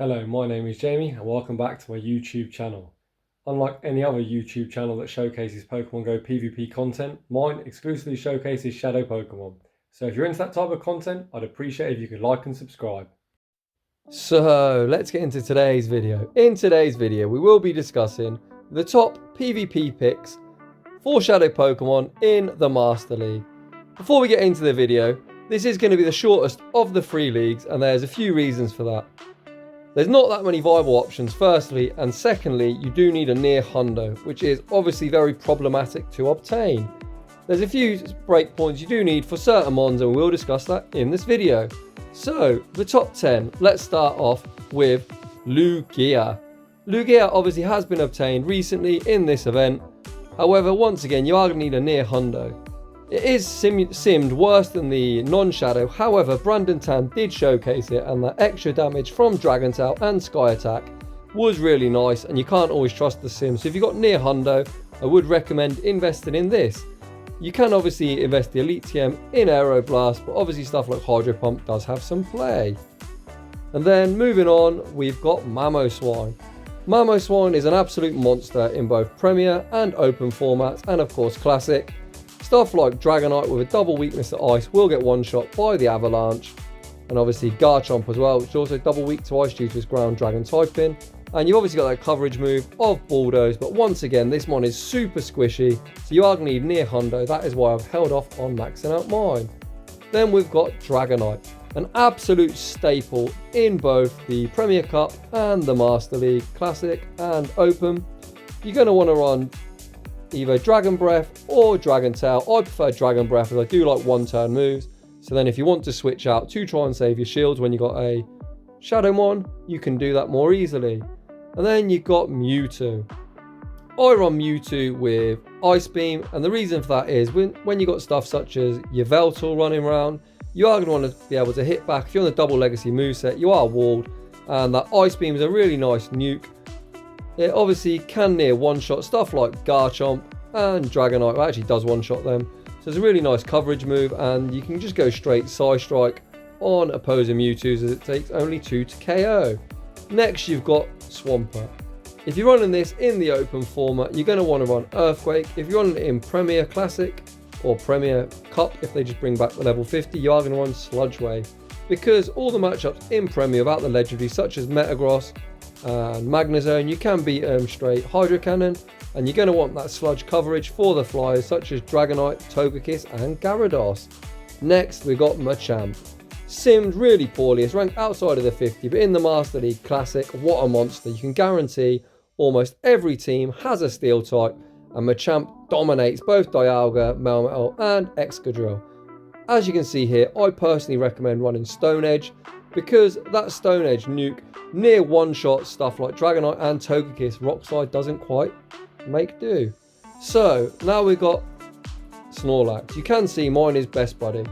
Hello, my name is Jamie and welcome back to my YouTube channel. Unlike any other YouTube channel that showcases Pokemon Go PvP content, mine exclusively showcases Shadow Pokemon. So if you're into that type of content, I'd appreciate if you could like and subscribe. So let's get into today's video. In today's video, we will be discussing the top PvP picks for Shadow Pokemon in the Master League. Before we get into the video, this is going to be the shortest of the 3 leagues, and there's a few reasons for that. There's not that many viable options, firstly, and secondly, you do need a near hundo, which is obviously very problematic to obtain. There's a few breakpoints you do need for certain mons, and we'll discuss that in this video. So, the top 10, let's start off with Lugia. Lugia obviously has been obtained recently in this event. However, once again, you are going to need a near hundo. It is simmed worse than the non-shadow, however, Brandon Tan did showcase it, and the extra damage from Dragon Tail and Sky Attack was really nice, and you can't always trust the sim. So if you've got near hundo, I would recommend investing in this. You can obviously invest the Elite TM in Aeroblast, but obviously stuff like Hydro Pump does have some play. And then moving on, we've got Mamoswine. Mamoswine is an absolute monster in both Premier and Open formats, and of course Classic. Stuff like Dragonite with a double weakness to Ice will get one-shot by the Avalanche. And obviously Garchomp as well, which is also double weak to Ice due to its ground dragon typing. And you've obviously got that coverage move of Bulldoze, but once again, this one is super squishy, so you are going to need near hundo. That is why I've held off on maxing out mine. Then we've got Dragonite, an absolute staple in both the Premier Cup and the Master League, Classic and Open. You're going to want to run either Dragon Breath or Dragon Tail. I prefer Dragon Breath as I do like one-turn moves. So then if you want to switch out to try and save your shields when you got a Shadow Mon, you can do that more easily. And then you've got Mewtwo. I run Mewtwo with Ice Beam, and the reason for that is when you got stuff such as your Veltal running around, you are going to want to be able to hit back. If you're on the double legacy moveset, you are walled, and that Ice Beam is a really nice nuke. It obviously can near one-shot stuff like Garchomp and Dragonite, well, actually does one-shot them. So it's a really nice coverage move, and you can just go straight Psy Strike on opposing Mewtwo's as it takes only 2 to KO. Next, you've got Swampert. If you're running this in the Open format, you're going to want to run Earthquake. If you're running it in Premier Classic or Premier Cup, if they just bring back the level 50, you are going to run Sludge Wave. Because all the matchups in Premier without the legendaries such as Metagross and Magnezone, you can beat straight Hydro Cannon, and you're going to want that sludge coverage for the flyers such as Dragonite, Togekiss and Gyarados. Next, we got Machamp. Simmed really poorly, it's ranked outside of the 50, but in the Master League Classic, what a monster. You can guarantee almost every team has a steel type, and Machamp dominates both Dialga, Melmetal and Excadrill. As you can see here, I personally recommend running Stone Edge, because that Stone Edge nuke near one-shot stuff like Dragonite and Togekiss, Rock Slide doesn't quite make do. So now we've got Snorlax. You can see mine is best buddy.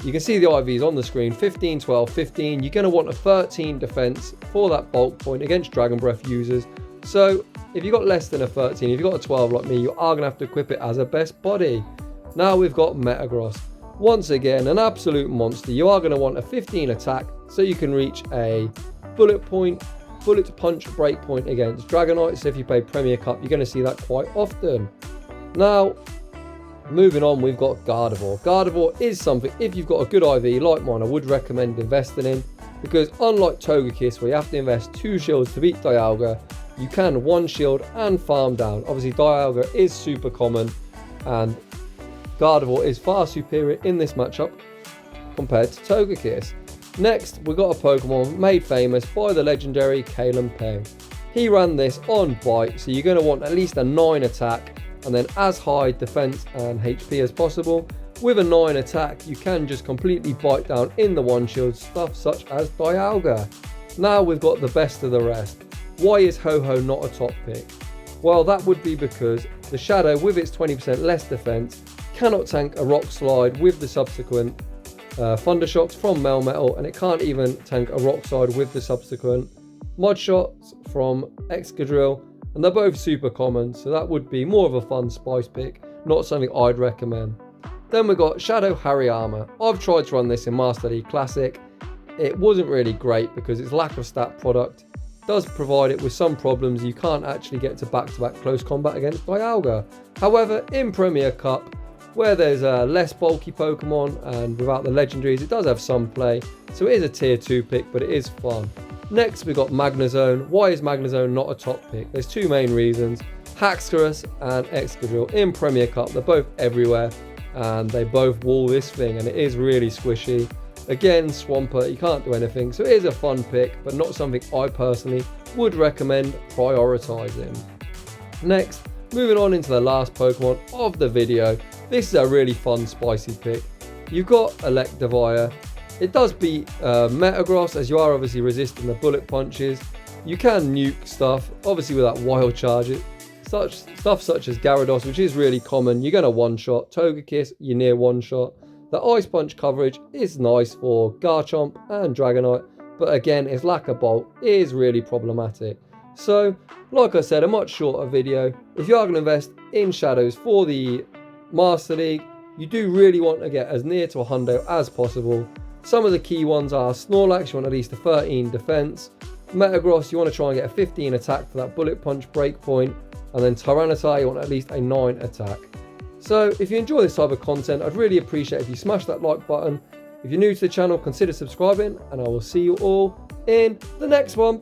You can see the IVs on the screen, 15, 12, 15. You're going to want a 13 defense for that bulk point against Dragon Breath users. So if you've got less than a 13, if you've got a 12 like me, you are going to have to equip it as a best buddy. Now we've got Metagross. Once again, an absolute monster. You are going to want a 15 attack so you can reach a bullet punch break point against Dragonite. So if you play Premier Cup, you're going to see that quite often. Now, moving on, we've got Gardevoir. Gardevoir is something, if you've got a good IV like mine, I would recommend investing in, because unlike Togekiss, where you have to invest 2 shields to beat Dialga, you can 1 shield and farm down. Obviously, Dialga is super common, and Gardevoir is far superior in this matchup compared to Togekiss. Next, we've got a Pokemon made famous by the legendary Kalen Peng. He ran this on Bite, so you're going to want at least a 9 attack, and then as high defense and HP as possible. With a 9 attack, you can just completely bite down in the one shield stuff such as Dialga. Now we've got the best of the rest. Why is Ho-Oh not a top pick? Well, that would be because the Shadow, with its 20% less defense, cannot tank a Rock Slide with the subsequent Thunder Shocks from Melmetal, and it can't even tank a Rock Slide with the subsequent Mud Shots from Excadrill. And they're both super common, so that would be more of a fun spice pick, not something I'd recommend. Then we got Shadow Hariyama. I've tried to run this in Master League Classic. It wasn't really great because its lack of stat product does provide it with some problems. You can't actually get to back-to-back close combat against Dialga. However, in Premier Cup, where there's a less bulky Pokemon and without the legendaries, it does have some play. So it is a tier 2 pick, but it is fun. Next, we got Magnezone. Why is Magnezone not a top pick? There's two main reasons. Haxorus and Excadrill in Premier Cup, they're both everywhere and they both wall this thing, and it is really squishy. Again, Swampert, you can't do anything, so it is a fun pick, but not something I personally would recommend prioritising. Next, moving on into the last Pokemon of the video. This is a really fun, spicy pick. You've got Electivire. It does beat Metagross, as you are obviously resisting the bullet punches. You can nuke stuff, obviously with that wild charge. Stuff such as Gyarados, which is really common. You're going to one-shot. Togekiss, you're near one-shot. The Ice Punch coverage is nice for Garchomp and Dragonite, but again, its lack of bulk is really problematic. So, like I said, a much shorter video. If you are going to invest in Shadows for the Master League, you do really want to get as near to a hundo as possible. Some of the key ones are Snorlax, you want at least a 13 defense. Metagross, you want to try and get a 15 attack for that bullet punch breakpoint. And then Tyranitar, you want at least a 9 attack. So if you enjoy this type of content, I'd really appreciate if you smash that like button. If you're new to the channel, consider subscribing, and I will see you all in the next one.